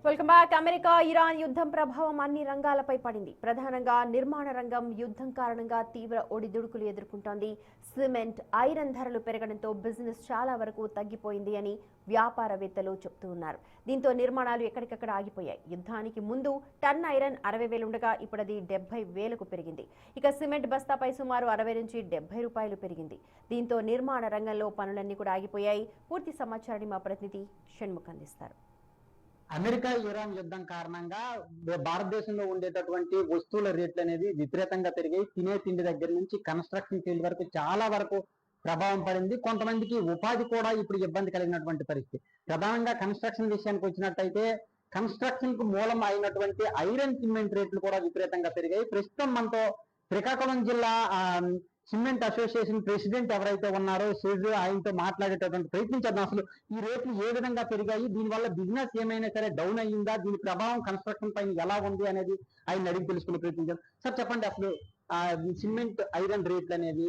Welcome back. America Iran యుద్ధం ప్రభావం అన్ని రంగాలపై పడింది. ప్రధానంగా నిర్మాణ రంగం యుద్ధం కారణంగా తీవ్ర ఒడిదుడుకులు ఎదుర్కొంటోంది. సిమెంట్, ఐరన్ ధరలు పెరగడంతో బిజినెస్ చాలా వరకు తగ్గిపోయింది అని వ్యాపారవేత్తలు చెబుతూ ఉన్నారు. దీంతో నిర్మాణాలు ఎక్కడికక్కడ ఆగిపోయాయి. యుద్ధానికి ముందు టన్ ఐరన్ 60,000 ఉండగా ఇప్పుడు అది 70,000కు పెరిగింది. ఇక సిమెంట్ బస్తాపై సుమారు 60 నుంచి 70 రూపాయలు పెరిగింది. దీంతో నిర్మాణ రంగంలో పనులన్నీ కూడా ఆగిపోయాయి. పూర్తి సమాచారాన్ని మా ప్రతినిధి షణ్ముఖ్ అందిస్తారు. అమెరికా ఇరాన్ యుద్ధం కారణంగా భారతదేశంలో ఉండేటటువంటి వస్తువుల రేట్లు అనేది విపరీతంగా పెరిగాయి. తినే తిండి దగ్గర నుంచి కన్స్ట్రక్షన్ ఫీల్డ్ వరకు చాలా వరకు ప్రభావం పడింది. కొంతమందికి ఉపాధి కూడా ఇప్పుడు ఇబ్బంది కలిగినటువంటి పరిస్థితి. ప్రధానంగా కన్స్ట్రక్షన్ విషయానికి వచ్చినట్టయితే కన్స్ట్రక్షన్ కు మూలం అయినటువంటి ఐరన్ సిమెంట్ రేట్లు కూడా విపరీతంగా పెరిగాయి. ప్రస్తుతం మనతో శ్రీకాకుళం జిల్లా సిమెంట్ అసోసియేషన్ ప్రెసిడెంట్ ఎవరైతే ఉన్నారో షేజు, ఆయనతో మాట్లాడేటటువంటి ప్రయత్నించేద్దాం. అసలు ఈ రేట్లు ఏ విధంగా పెరిగాయి, దీనివల్ల బిజినెస్ ఏమైనా సరే డౌన్ అయ్యిందా, దీని ప్రభావం కన్స్ట్రక్షన్ పైన ఎలా ఉంది అనేది ఆయన అడిగి తెలుసుకునే ప్రయత్నించాం. సార్ చెప్పండి, అసలు సిమెంట్ ఐరన్ రేట్లు అనేది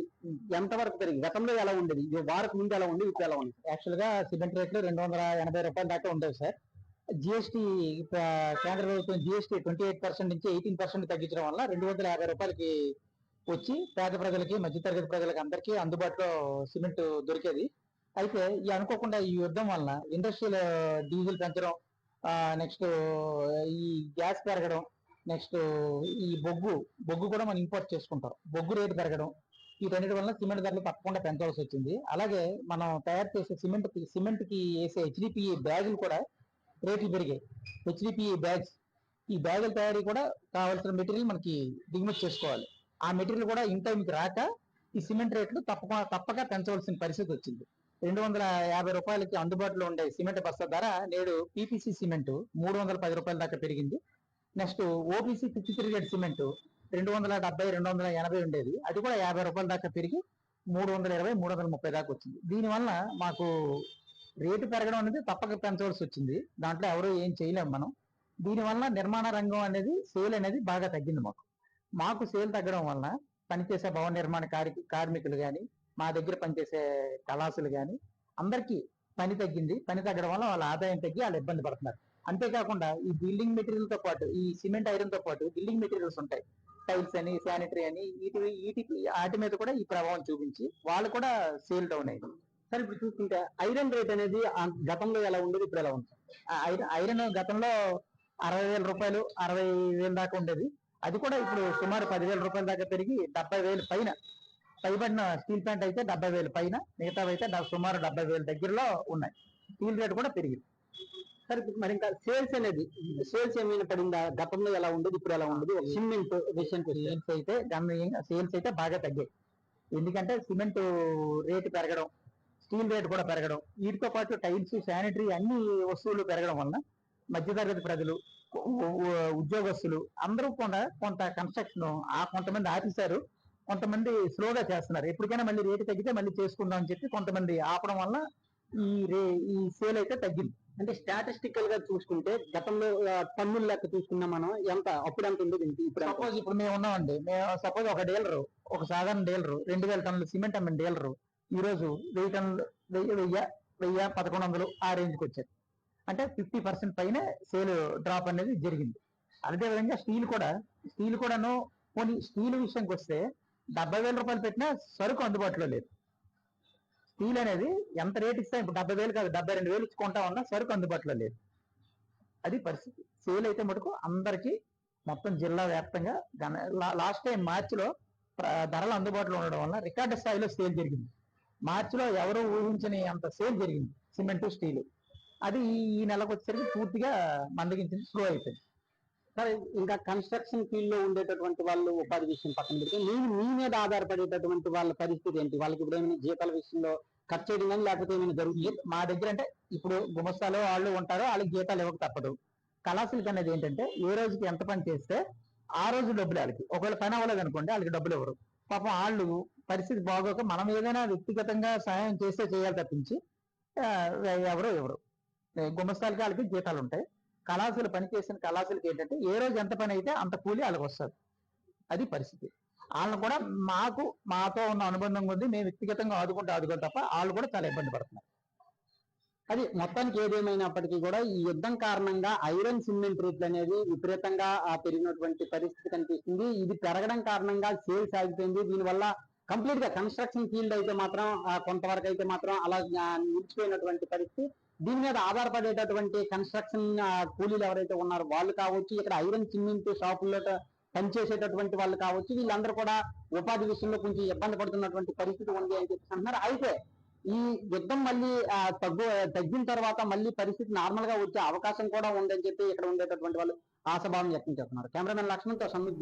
ఎంతవరకు పెరిగి గతంలో ఎలా ఉండేది, వారికి ముందు ఎలా ఉంది, ఇప్పుడు ఎలా ఉంది? యాక్చువల్ గా సిమెంట్ రేట్లు 280 రూపాయల దాకా ఉండేవి సార్. జిఎస్టీ కేంద్ర ప్రభుత్వం జిఎస్టీ 28% నుంచి 18% తగ్గించడం వల్ల 250 రూపాయలకి వచ్చి పేద ప్రజలకి, మధ్యతరగతి ప్రజలకి అందరికీ అందుబాటులో సిమెంట్ దొరికేది. అయితే ఈ అనుకోకుండా ఈ యుద్ధం వలన ఇండస్ట్రియల్ డీజిల్ పెంచడం, నెక్స్ట్ ఈ గ్యాస్ పెరగడం, నెక్స్ట్ ఈ బొగ్గు కూడా మనం ఇంపోర్ట్ చేసుకుంటాం, బొగ్గు రేటు పెరగడం, వీటన్నిటి వల్ల సిమెంట్ ధరలు తప్పకుండా పెంచవలసి వచ్చింది. అలాగే మనం తయారు చేసే సిమెంట్ కి వేసే హెచ్డిపిఈ బ్యాగులు కూడా రేట్లు పెరిగాయి. హెచ్డిపిఈ బ్యాగ్స్, ఈ బ్యాగుల తయారీ కూడా కావాల్సిన మెటీరియల్ మనకి దిగుమతి చేసుకోవాలి. ఆ మెటీరియల్ కూడా ఇన్ టైంకి రాక ఈ సిమెంట్ రేట్లు తప్పక పెంచవలసిన పరిస్థితి వచ్చింది. 250 రూపాయలకి అందుబాటులో ఉండే సిమెంట్ బస్తా ధర నేడు పీపీసీ సిమెంట్ 310 రూపాయల దాకా పెరిగింది. నెక్స్ట్ ఓబీసీ 53 గ్రేడ్ సిమెంట్ 270, 280 ఉండేది, అది కూడా 50 రూపాయల దాకా పెరిగి 320, 330 దాకా వచ్చింది. దీనివల్ల మాకు రేటు పెరగడం అనేది తప్పక పెంచవలసి వచ్చింది. దాంట్లో ఎవరు ఏం చేయలేము మనం. దీనివల్ల నిర్మాణ రంగం అనేది సేల్ అనేది బాగా తగ్గింది. మాకు సేల్ తగ్గడం వలన పనిచేసే భవన నిర్మాణ కార్మికులు కానీ, మా దగ్గర పనిచేసే కళాసులు కానీ అందరికీ పని తగ్గింది. పని తగ్గడం వల్ల వాళ్ళ ఆదాయం తగ్గి వాళ్ళు ఇబ్బంది పడుతున్నారు. అంతేకాకుండా ఈ బిల్డింగ్ మెటీరియల్ తో పాటు, ఈ సిమెంట్ ఐరన్ తో పాటు బిల్డింగ్ మెటీరియల్స్ ఉంటాయి, టైల్స్ అని, శానిటరీ అని, వాటి మీద కూడా ఈ ప్రభావం చూపించి వాళ్ళు కూడా సేల్ డౌన్ అయింది. సరే, ఇప్పుడు చూసుకుంటే ఐరన్ రేట్ అనేది గతంలో ఎలా ఉండేది, ఇప్పుడు ఎలా ఉంది? ఐరన్ గతంలో 60,000 రూపాయలు, 60,000 దాకా ఉండేది. అది కూడా ఇప్పుడు సుమారు 10,000 రూపాయల దాకా పెరిగి 70,000 పైన. పైబడిన స్టీల్ ప్లాంట్ అయితే 70,000 పైన, మిగతావైతే సుమారు 70,000 దగ్గరలో ఉన్నాయి. స్టీల్ రేట్ కూడా పెరిగింది. సరే, మరి ఇంకా సేల్స్ ఏమైనా పడిందా? గతంలో ఎలా ఉండేది, ఇప్పుడు ఎలా ఉండదు? సిమెంట్ విషయానికి సేల్స్ అయితే బాగా తగ్గాయి. ఎందుకంటే సిమెంట్ రేటు పెరగడం, స్టీల్ రేట్ కూడా పెరగడం, వీటితో పాటు టైల్స్, శానిటరీ అన్ని వస్తువులు పెరగడం వలన మధ్యతరగతి ప్రజలు, ఉద్యోగస్తులు అందరూ కూడా కొంత కన్స్ట్రక్షన్ కొంతమంది ఆపేశారు, కొంతమంది స్లోగా చేస్తున్నారు. ఎప్పటికైనా మళ్ళీ రేటు తగ్గితే మళ్ళీ చేసుకుందాం అని చెప్పి కొంతమంది ఆపడం వల్ల ఈ సేల్ అయితే తగ్గింది. అంటే స్టాటిస్టికల్ గా చూసుకుంటే గతంలో టన్నుల లెక్క చూసుకున్నా మనం అప్పుడు ఎంత ఉండేది, ఇప్పుడు మేము ఉన్నామండి. సపోజ్ ఒక డీలరు, ఒక సాధారణ డీలరు 2,000 టన్నులు సిమెంట్ అమ్మిన డీలరు ఈ రోజు 1000 టన్నులు, 1,1100 ఆ రేంజ్కి వచ్చారు. అంటే 50% పైన సేల్ డ్రాప్ అనేది జరిగింది. అదేవిధంగా స్టీల్ కూడాను కొన్ని స్టీల్ విషయానికి వస్తే 70,000 రూపాయలు పెట్టినా సరుకు అందుబాటులో లేదు. స్టీల్ అనేది ఎంత రేట్ ఇస్తా, ఇప్పుడు 70,000 కాదు 72,000 ఇచ్చి కొంటా ఉన్నా సరుకు అందుబాటులో లేదు. అది పరిస్థితి. సేల్ అయితే మటుకు అందరికీ మొత్తం జిల్లా వ్యాప్తంగా లాస్ట్ టైం మార్చిలో ధరలు అందుబాటులో ఉండడం వల్ల రికార్డు స్థాయిలో సేల్ జరిగింది. మార్చిలో ఎవరు ఊహించని అంత సేల్ జరిగింది సిమెంట్, స్టీల్. అది ఈ నెలకు వచ్చేసరికి పూర్తిగా మందగించింది, స్లో అయిపోయింది. సరే, ఇంకా కన్స్ట్రక్షన్ ఫీల్డ్ లో ఉండేటటువంటి వాళ్ళు ఉపాధి విషయం పక్కన పెడితే మీ మీద ఆధారపడేటటువంటి వాళ్ళ పరిస్థితి ఏంటి? వాళ్ళకి ఇప్పుడు ఏమైనా జీతాల విషయంలో ఖర్చు చేయడం కానీ లేకపోతే ఏమైనా జరుగుతుంది? మా దగ్గర అంటే ఇప్పుడు గుమస్తాలో వాళ్ళు ఉంటారో వాళ్ళకి జీతాలు ఇవ్వక తప్పదు. కళాశీలకి అనేది ఏంటంటే ఏ రోజుకి ఎంత పని చేస్తే ఆ రోజు డబ్బులు వాళ్ళకి. ఒకవేళ పని అవ్వలేదు అనుకోండి, వాళ్ళకి డబ్బులు ఇవ్వరు. పాపం వాళ్ళు పరిస్థితి బాగోక మనం ఏదైనా వ్యక్తిగతంగా సహాయం చేస్తే చేయాలి తప్పించి ఎవరు గుమస్తాలకి వాళ్ళకి జీతాలు ఉంటాయి. కళాశాల పని చేసిన కళాశాలకి ఏంటంటే ఏ రోజు ఎంత పని అయితే అంత కూలి వాళ్ళకి వస్తుంది. అది పరిస్థితి. వాళ్ళని కూడా మాతో ఉన్న అనుబంధం కొద్ది మేము వ్యక్తిగతంగా ఆదుకుంటే తప్ప వాళ్ళు కూడా చాలా ఇబ్బంది పడుతున్నారు. అది మొత్తానికి ఏదేమైనప్పటికీ కూడా ఈ యుద్ధం కారణంగా ఐరన్ సిమెంట్ రేట్లు అనేది విపరీతంగా పెరిగినటువంటి పరిస్థితి కనిపిస్తుంది. ఇది పెరగడం కారణంగా సేల్స్ ఆగిపోయింది. దీనివల్ల కంప్లీట్ గా కన్స్ట్రక్షన్ ఫీల్డ్ అయితే మాత్రం కొంతవరకు అయితే మాత్రం అలా నిలిచిపోయినటువంటి పరిస్థితి. దీని మీద ఆధారపడేటటువంటి కన్స్ట్రక్షన్ కూలీలు ఎవరైతే ఉన్నారో వాళ్ళు కావచ్చు, ఇక్కడ ఐరన్ సిమెంట్ షాపుల్లో పనిచేసేటటువంటి వాళ్ళు కావచ్చు, వీళ్ళందరూ కూడా ఉపాధి విషయంలో కొంచెం ఇబ్బంది పడుతున్నటువంటి పరిస్థితి ఉంది అని చెప్పి అంటున్నారు. అయితే ఈ యుద్ధం మళ్ళీ తగ్గిన తర్వాత మళ్ళీ పరిస్థితి నార్మల్ గా వచ్చే అవకాశం కూడా ఉందని చెప్పి ఇక్కడ ఉండేటటువంటి వాళ్ళు ఆశాభావం వ్యక్తం చేస్తున్నారు. కెమెరామెన్ లక్ష్మణ్తో సందీప్.